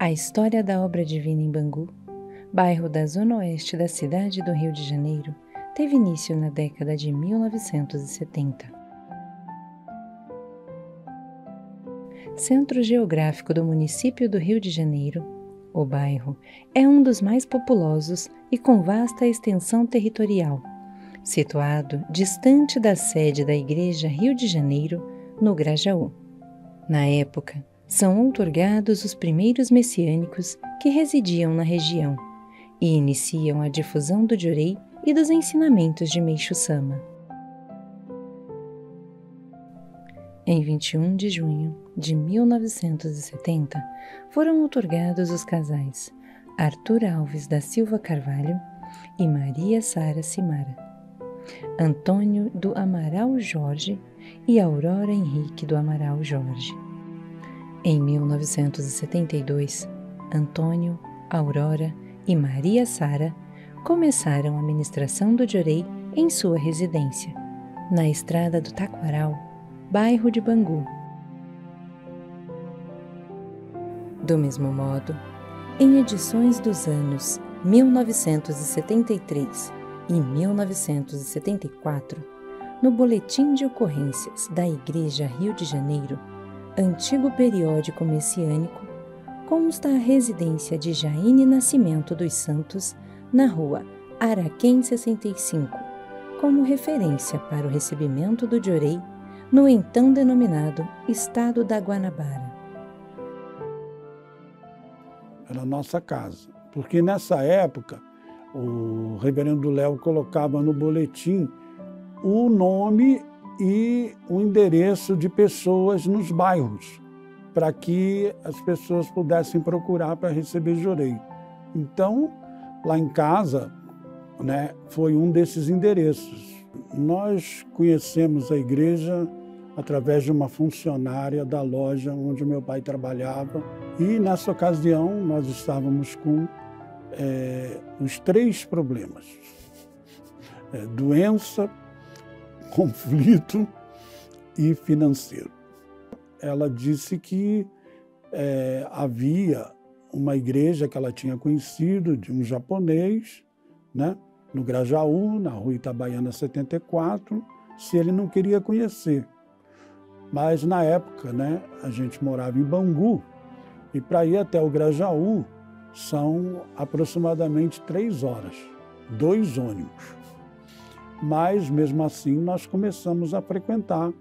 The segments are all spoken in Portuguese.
A história da obra divina em Bangu, bairro da zona oeste da cidade do Rio de Janeiro, teve início na década de 1970. Centro geográfico do município do Rio de Janeiro, o bairro é um dos mais populosos e com vasta extensão territorial, situado distante da sede da Igreja Rio de Janeiro, no Grajaú. Na época, são outorgados os primeiros messiânicos que residiam na região e iniciam a difusão do Jorei e dos ensinamentos de Meixo Sama. Em 21 de junho de 1970, foram outorgados os casais Arthur Alves da Silva Carvalho e Maria Sara Simara, Antônio do Amaral Jorge e Aurora Henrique do Amaral Jorge. Em 1972, Antônio, Aurora e Maria Sara começaram a ministração do Jorei em sua residência, na estrada do Taquaral, bairro de Bangu. Do mesmo modo, em edições dos anos 1973 e 1974, no Boletim de Ocorrências da Igreja Rio de Janeiro, antigo periódico messiânico, consta a residência de Jaine Nascimento dos Santos, na rua Araquém 65, como referência para o recebimento do Jorei no então denominado Estado da Guanabara. Era a nossa casa, porque nessa época o reverendo Léo colocava no boletim o nome e o endereço de pessoas nos bairros, para que as pessoas pudessem procurar para receber Jorei. Então, lá em casa, foi um desses endereços. Nós conhecemos a igreja através de uma funcionária da loja onde meu pai trabalhava, e nessa ocasião nós estávamos com os 3 problemas: doença, conflito e financeiro. Ela disse que havia uma igreja que ela tinha conhecido de um japonês, no Grajaú, na rua Itabaiana 74, se ele não queria conhecer. Mas na época, a gente morava em Bangu, e para ir até o Grajaú são aproximadamente 3 horas, 2 ônibus. Mas, mesmo assim, nós começamos a frequentar.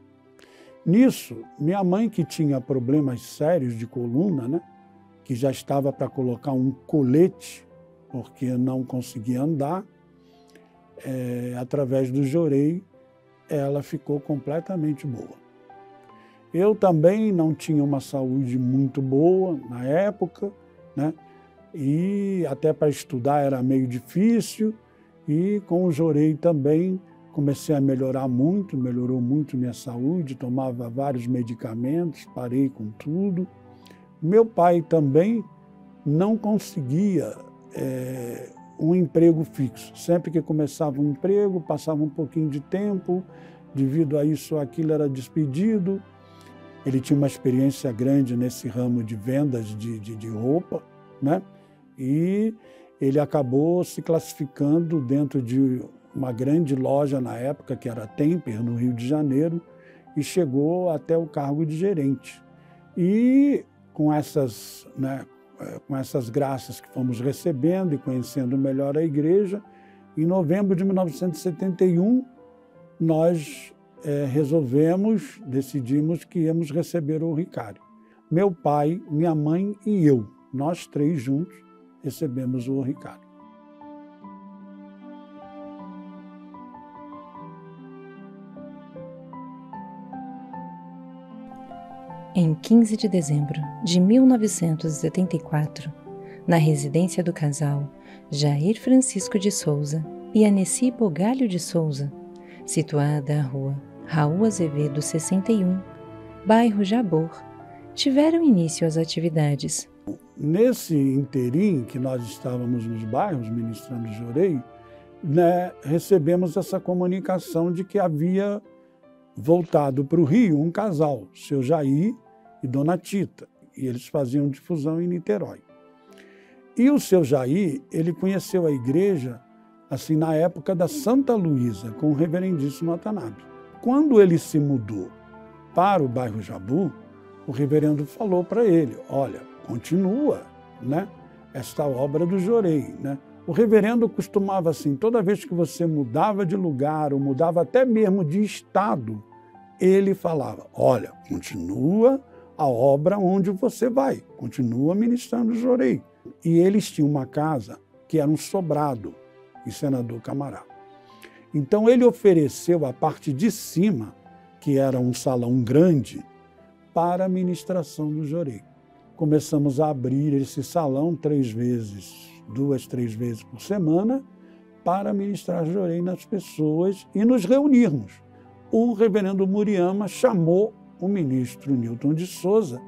Nisso, minha mãe, que tinha problemas sérios de coluna, que já estava para colocar um colete, porque não conseguia andar, através do Jorei, ela ficou completamente boa. Eu também não tinha uma saúde muito boa na época, e até para estudar era meio difícil, e com o Jorei também comecei a melhorar muito, melhorou muito minha saúde, tomava vários medicamentos, parei com tudo. Meu pai também não conseguia um emprego fixo. Sempre que começava um emprego, passava um pouquinho de tempo, devido a isso ou aquilo era despedido. Ele tinha uma experiência grande nesse ramo de vendas de roupa, e ele acabou se classificando dentro de uma grande loja na época, que era a Temper, no Rio de Janeiro, e chegou até o cargo de gerente. E com essas graças que fomos recebendo e conhecendo melhor a igreja, em novembro de 1971, nós decidimos que íamos receber o Oricário. Meu pai, minha mãe e eu, nós 3 juntos, recebemos o Oricário. Em 15 de dezembro de 1974, na residência do casal Jair Francisco de Souza e Aneci Bogalho de Souza, situada à rua Raul Azevedo 61, bairro Jabor, tiveram início as atividades. Nesse interim que nós estávamos nos bairros ministrando Jorei, recebemos essa comunicação de que havia voltado para o Rio um casal, seu Jair e Dona Tita, e eles faziam difusão em Niterói. E o seu Jair, ele conheceu a igreja assim na época da Santa Luísa, com o reverendíssimo Watanabe. Quando ele se mudou para o bairro Jabu, o reverendo falou para ele, olha, continua, né, esta obra do Jorei, né? O reverendo costumava assim, toda vez que você mudava de lugar ou mudava até mesmo de estado, ele falava, olha, continua a obra onde você vai, continua ministrando o Jorei. E eles tinham uma casa que era um sobrado em Senador Camará. Então ele ofereceu a parte de cima, que era um salão grande, para a ministração do Jorei. Começamos a abrir esse salão 2, 3 vezes por semana para ministrar Jorei nas pessoas e nos reunirmos. O reverendo Muriama chamou o ministro Newton de Souza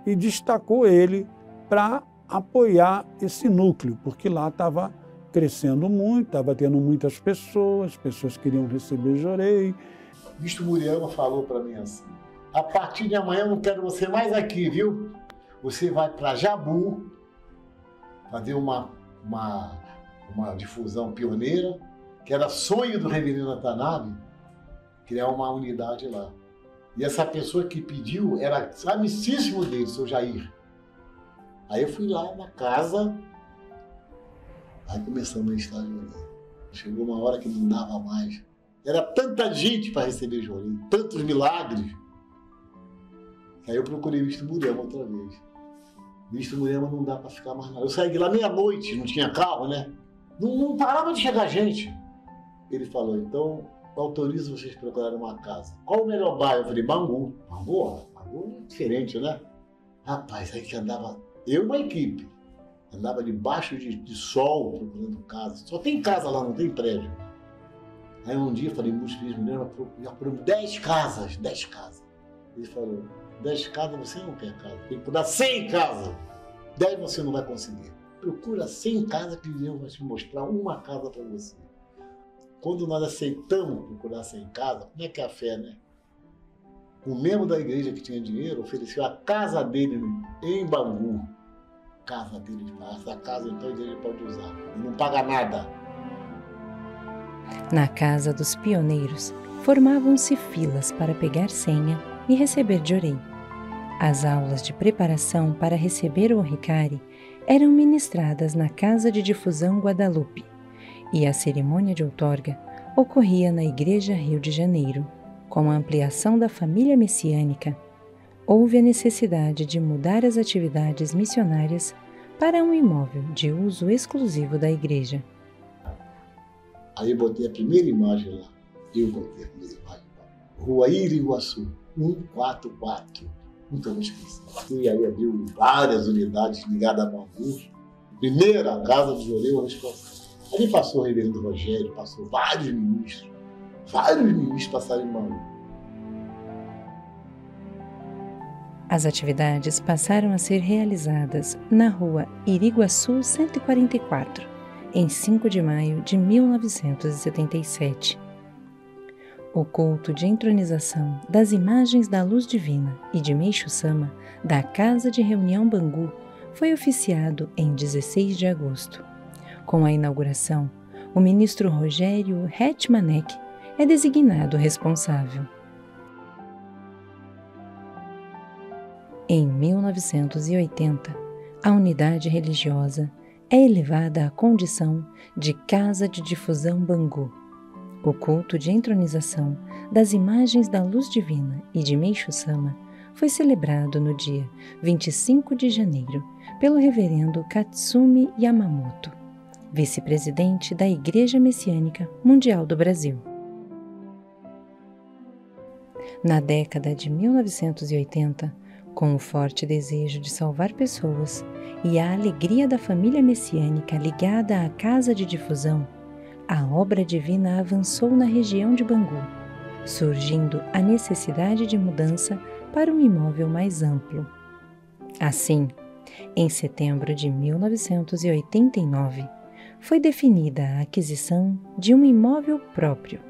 e destacou ele para apoiar esse núcleo, porque lá estava crescendo muito, estava tendo muitas pessoas queriam receber Jorei. O ministro Muriama falou para mim assim, a partir de amanhã eu não quero você mais aqui, viu? Você vai para Jabu fazer uma difusão pioneira, que era sonho do reverendo Watanabe, criar uma unidade lá. E essa pessoa que pediu era amicíssimo dele, seu Jair. Aí eu fui lá na casa, aí começamos a estágio. Chegou uma hora que não dava mais. Era tanta gente para receber Jorei, tantos milagres. Aí eu procurei o ministro Muriama outra vez. O ministro Muriama não dá para ficar mais nada. Eu saí de lá meia-noite, não tinha carro, né? Não parava de chegar gente. Ele falou, então autorizo vocês procurarem uma casa. Qual o melhor bairro? Eu falei, Bangu. Bangu é diferente, né? Rapaz, aí que andava eu e uma equipe. Andava debaixo de sol procurando casa. Só tem casa lá, não tem prédio. Aí um dia eu falei, ministro Muriama, já procuramos 10 casas. Ele falou, 10 casas você não quer casa, tem que procurar 100 casas. 10 você não vai conseguir. Procura 100 casas que Deus vai te mostrar uma casa para você. Quando nós aceitamos procurar 100 casas, como é que é a fé, né? O membro da igreja que tinha dinheiro ofereceu a casa dele em Bangu. Casa dele, essa casa então a igreja pode usar. E não paga nada. Na casa dos pioneiros, formavam-se filas para pegar senha e receber Jorei. As aulas de preparação para receber o Oricari eram ministradas na Casa de Difusão Guadalupe e a cerimônia de outorga ocorria na Igreja Rio de Janeiro. Com a ampliação da família messiânica, houve a necessidade de mudar as atividades missionárias para um imóvel de uso exclusivo da igreja. Aí eu botei a primeira imagem lá. Rua Iriguaçu, 144. Nunca vou esquecer. E aí abriu várias unidades ligadas a Bangu. Primeira casa do Jorei, o responsável. Ali passou o reverendo Rogério, passou vários ministros. Vários ministros passaram em Bangu. As atividades passaram a ser realizadas na Rua Iriguaçu 144, em 5 de maio de 1977. O culto de entronização das imagens da Luz Divina e de Meixo Sama da Casa de Reunião Bangu foi oficiado em 16 de agosto. Com a inauguração, o ministro Rogério Hetmanek é designado responsável. Em 1980, a unidade religiosa é elevada à condição de Casa de Difusão Bangu. O culto de entronização das imagens da Luz Divina e de Meixo Sama foi celebrado no dia 25 de janeiro pelo reverendo Katsumi Yamamoto, vice-presidente da Igreja Messiânica Mundial do Brasil. Na década de 1980, com o forte desejo de salvar pessoas e a alegria da família messiânica ligada à Casa de Difusão, a obra divina avançou na região de Bangu, surgindo a necessidade de mudança para um imóvel mais amplo. Assim, em setembro de 1989, foi definida a aquisição de um imóvel próprio,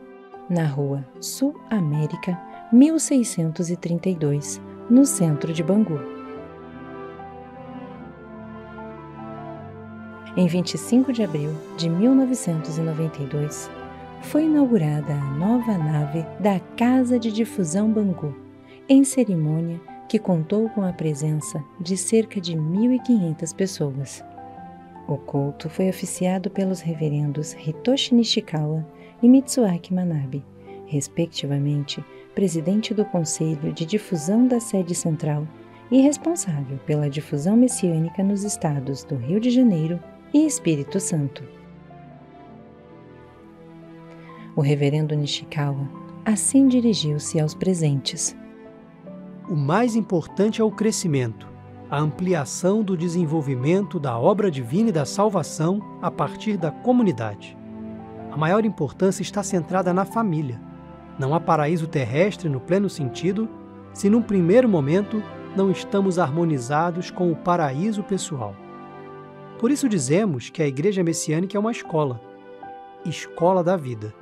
na Rua Sul América, 1632, no centro de Bangu. Em 25 de abril de 1992, foi inaugurada a nova nave da Casa de Difusão Bangu, em cerimônia que contou com a presença de cerca de 1.500 pessoas. O culto foi oficiado pelos reverendos Hitoshi Nishikawa e Mitsuaki Manabe, respectivamente presidente do Conselho de Difusão da Sede Central e responsável pela difusão messiânica nos estados do Rio de Janeiro e Espírito Santo. O reverendo Nishikawa assim dirigiu-se aos presentes. O mais importante é o crescimento, a ampliação do desenvolvimento da obra divina e da salvação a partir da comunidade. A maior importância está centrada na família. Não há paraíso terrestre no pleno sentido se, num primeiro momento, não estamos harmonizados com o paraíso pessoal. Por isso dizemos que a Igreja Messiânica é uma escola da vida.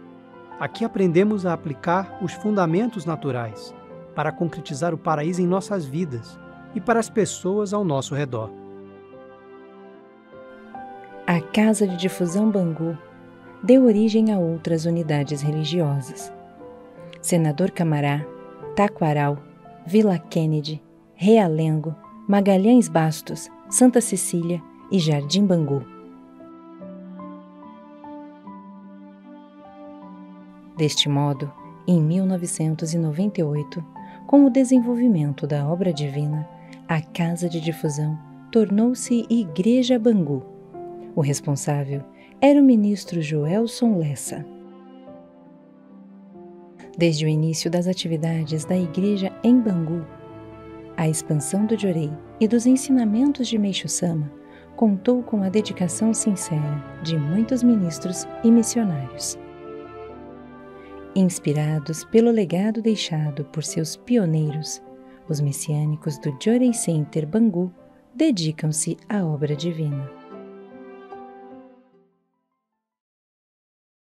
Aqui aprendemos a aplicar os fundamentos naturais para concretizar o paraíso em nossas vidas e para as pessoas ao nosso redor. A Casa de Difusão Bangu deu origem a outras unidades religiosas. Senador Camará, Taquaral, Vila Kennedy, Realengo, Magalhães Bastos, Santa Cecília e Jardim Bangu. Deste modo, em 1998, com o desenvolvimento da obra divina, a Casa de Difusão tornou-se Igreja Bangu. O responsável era o ministro Joelson Lessa. Desde o início das atividades da Igreja em Bangu, a expansão do Jorei e dos ensinamentos de Meishu Sama contou com a dedicação sincera de muitos ministros e missionários. Inspirados pelo legado deixado por seus pioneiros, os messiânicos do Jorei Center Bangu dedicam-se à obra divina.